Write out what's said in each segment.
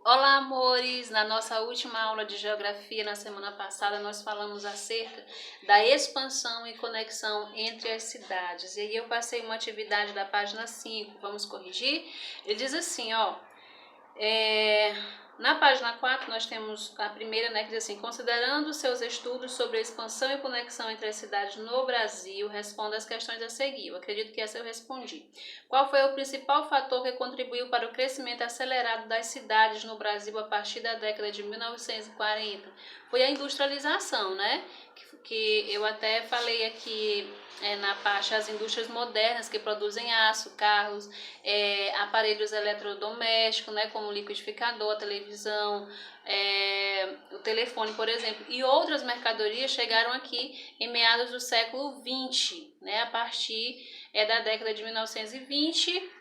Olá, amores! Na nossa última aula de geografia, na semana passada, nós falamos acerca da expansão e conexão entre as cidades. E aí eu passei uma atividade da página 5, vamos corrigir? Ele diz assim, ó, na página 4 nós temos a primeira, né, que diz assim: considerando seus estudos sobre a expansão e conexão entre as cidades no Brasil, responda as questões a seguir. Eu acredito que essa eu respondi. Qual foi o principal fator que contribuiu para o crescimento acelerado das cidades no Brasil a partir da década de 1940? Foi a industrialização, né? Que eu até falei aqui na parte as indústrias modernas que produzem aço, carros, aparelhos eletrodomésticos, né, como liquidificador, a televisão, o telefone, por exemplo, e outras mercadorias chegaram aqui em meados do século XX, né, a partir da década de 1920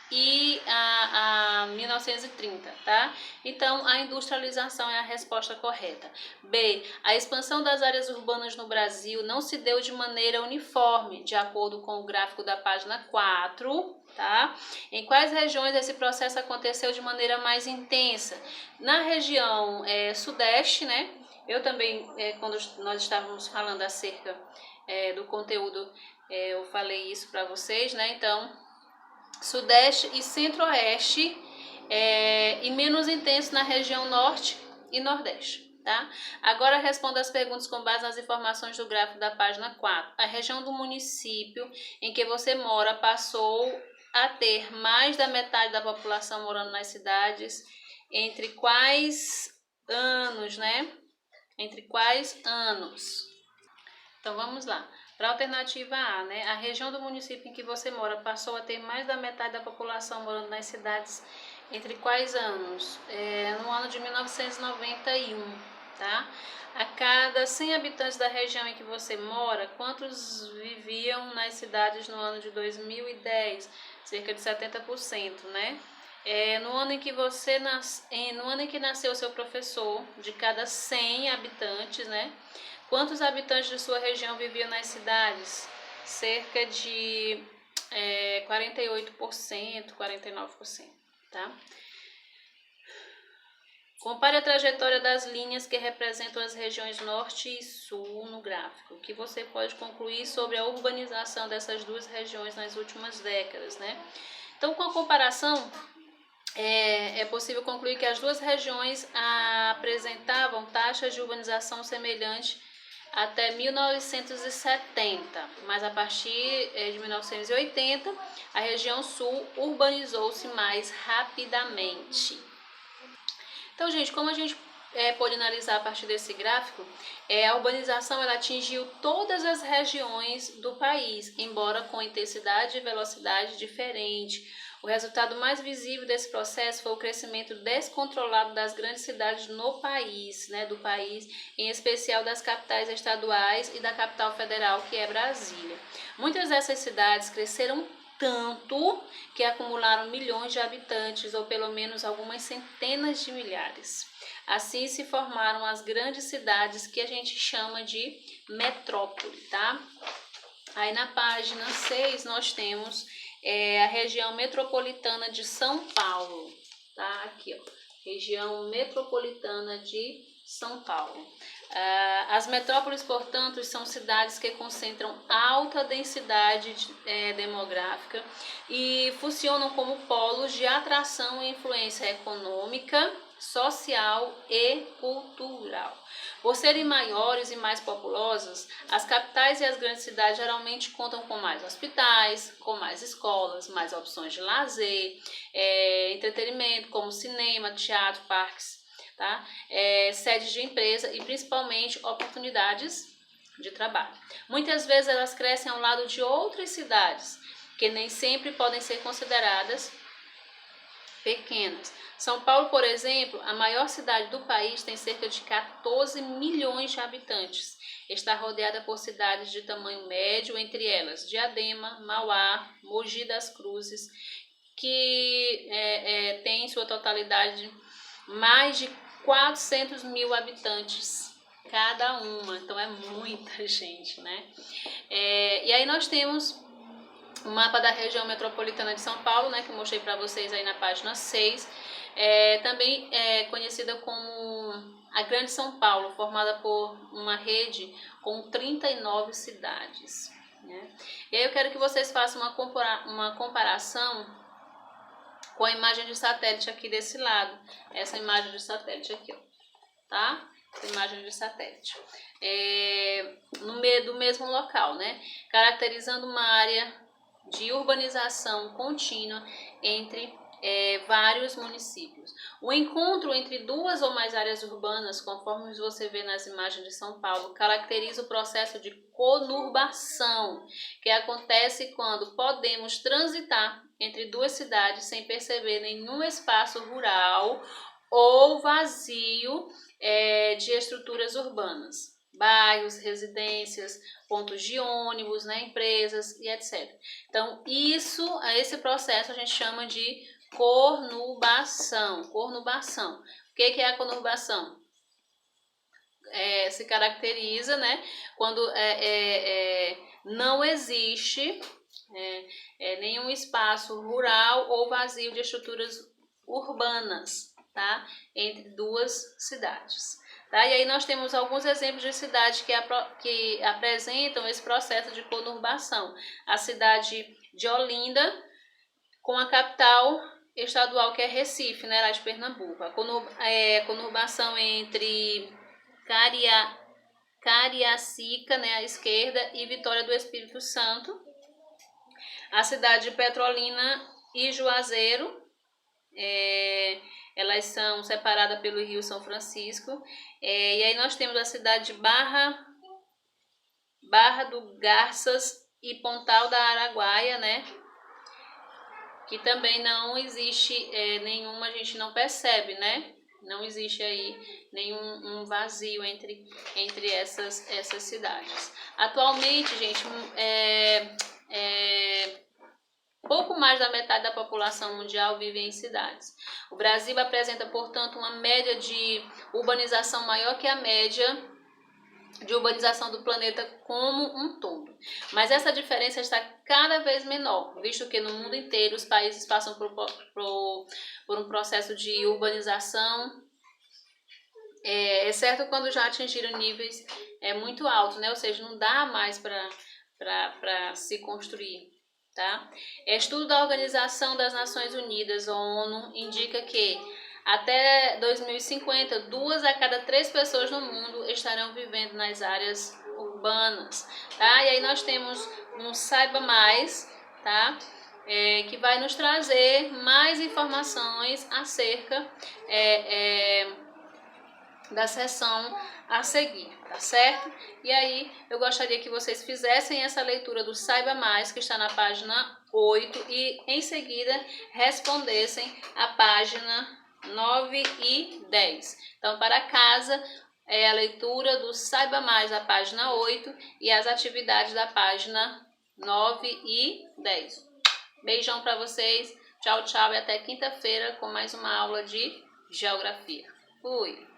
e a 1930, tá? Então, a industrialização é a resposta correta. B. A expansão das áreas urbanas no Brasil não se deu de maneira uniforme, de acordo com o gráfico da página 4, tá? Em quais regiões esse processo aconteceu de maneira mais intensa? Na região sudeste, né? Eu também, quando nós estávamos falando acerca do conteúdo, eu falei isso para vocês, né? Então, Sudeste e Centro-Oeste, e menos intenso na região Norte e Nordeste, tá? Agora responda as perguntas com base nas informações do gráfico da página 4. A região do município em que você mora passou a ter mais da metade da população morando nas cidades. Entre quais anos, né? Entre quais anos? Então vamos lá. Para a alternativa A, né, a região do município em que você mora passou a ter mais da metade da população morando nas cidades entre quais anos? No ano de 1991, tá? A cada 100 habitantes da região em que você mora, quantos viviam nas cidades no ano de 2010? Cerca de 70%, né? No ano em que no ano em que nasceu seu professor, de cada 100 habitantes, né? Quantos habitantes de sua região viviam nas cidades? Cerca de 48%, 49%, tá? Compare a trajetória das linhas que representam as regiões norte e sul no gráfico. O que você pode concluir sobre a urbanização dessas duas regiões nas últimas décadas, né? Então, com a comparação, é possível concluir que as duas regiões apresentavam taxas de urbanização semelhantes até 1970, mas a partir de 1980, a região sul urbanizou-se mais rapidamente. Então, gente, como a gente pode analisar a partir desse gráfico, a urbanização ela atingiu todas as regiões do país, embora com intensidade e velocidade diferente. O resultado mais visível desse processo foi o crescimento descontrolado das grandes cidades no país, né, do país, em especial das capitais estaduais e da capital federal, que é Brasília. Muitas dessas cidades cresceram tanto que acumularam milhões de habitantes, ou pelo menos algumas centenas de milhares. Assim se formaram as grandes cidades que a gente chama de metrópole, tá? Aí na página 6 nós temos a região metropolitana de São Paulo, tá? Aqui, ó, região metropolitana de São Paulo. As metrópoles, portanto, são cidades que concentram alta densidade demográfica e funcionam como polos de atração e influência econômica, social e cultural. Por serem maiores e mais populosas, as capitais e as grandes cidades geralmente contam com mais hospitais, com mais escolas, mais opções de lazer, entretenimento como cinema, teatro, parques, tá? Sedes de empresa e principalmente oportunidades de trabalho. Muitas vezes elas crescem ao lado de outras cidades, que nem sempre podem ser consideradas pequenas. São Paulo, por exemplo, a maior cidade do país, tem cerca de 14 milhões de habitantes. Está rodeada por cidades de tamanho médio, entre elas Diadema, Mauá, Mogi das Cruzes, que tem em sua totalidade mais de 400 mil habitantes cada uma, então é muita gente, né? E aí nós temos o mapa da região metropolitana de São Paulo, né, que eu mostrei para vocês aí na página 6. Também é conhecida como a Grande São Paulo, formada por uma rede com 39 cidades, né? E aí eu quero que vocês façam uma comparação com a imagem de satélite aqui desse lado. Essa imagem de satélite aqui, ó, tá? Essa imagem de satélite. No meio do mesmo local, né? Caracterizando uma área de urbanização contínua entre vários municípios. O encontro entre duas ou mais áreas urbanas, conforme você vê nas imagens de São Paulo, caracteriza o processo de conurbação, que acontece quando podemos transitar entre duas cidades sem perceber nenhum espaço rural ou vazio de estruturas urbanas. Bairros, residências, pontos de ônibus, né, empresas e etc. Então, esse processo a gente chama de conurbação. Conurbação. O que é a conurbação? Se caracteriza, né, quando não existe nenhum espaço rural ou vazio de estruturas urbanas, tá, entre duas cidades. Tá? E aí nós temos alguns exemplos de cidades que apresentam esse processo de conurbação. A cidade de Olinda, com a capital estadual, que é Recife, né, lá de Pernambuco. A conurbação entre Cariacica, né, à esquerda, e Vitória do Espírito Santo. A cidade de Petrolina e Juazeiro, elas são separadas pelo Rio São Francisco. E aí nós temos a cidade de Barra do Garças e Pontal da Araguaia, né? Que também não existe nenhuma, a gente não percebe, né? Não existe aí nenhum vazio entre essas cidades. Atualmente, gente, pouco mais da metade da população mundial vive em cidades. O Brasil apresenta, portanto, uma média de urbanização maior que a média de urbanização do planeta como um todo. Mas essa diferença está cada vez menor, visto que no mundo inteiro os países passam por um processo de urbanização, exceto quando já atingiram níveis muito altos, né? Ou seja, não dá mais para se construir. Tá? Estudo da Organização das Nações Unidas, ONU, indica que até 2050, 2 a cada 3 pessoas no mundo estarão vivendo nas áreas urbanas. Tá? E aí nós temos um Saiba Mais, tá? Que vai nos trazer mais informações acerca da sessão a seguir, tá certo? E aí eu gostaria que vocês fizessem essa leitura do Saiba Mais, que está na página 8, e em seguida respondessem a página 9 e 10. Então, para casa, a leitura do Saiba Mais da página 8 e as atividades da página 9 e 10. Beijão para vocês, tchau, tchau, e até quinta-feira com mais uma aula de geografia. Fui!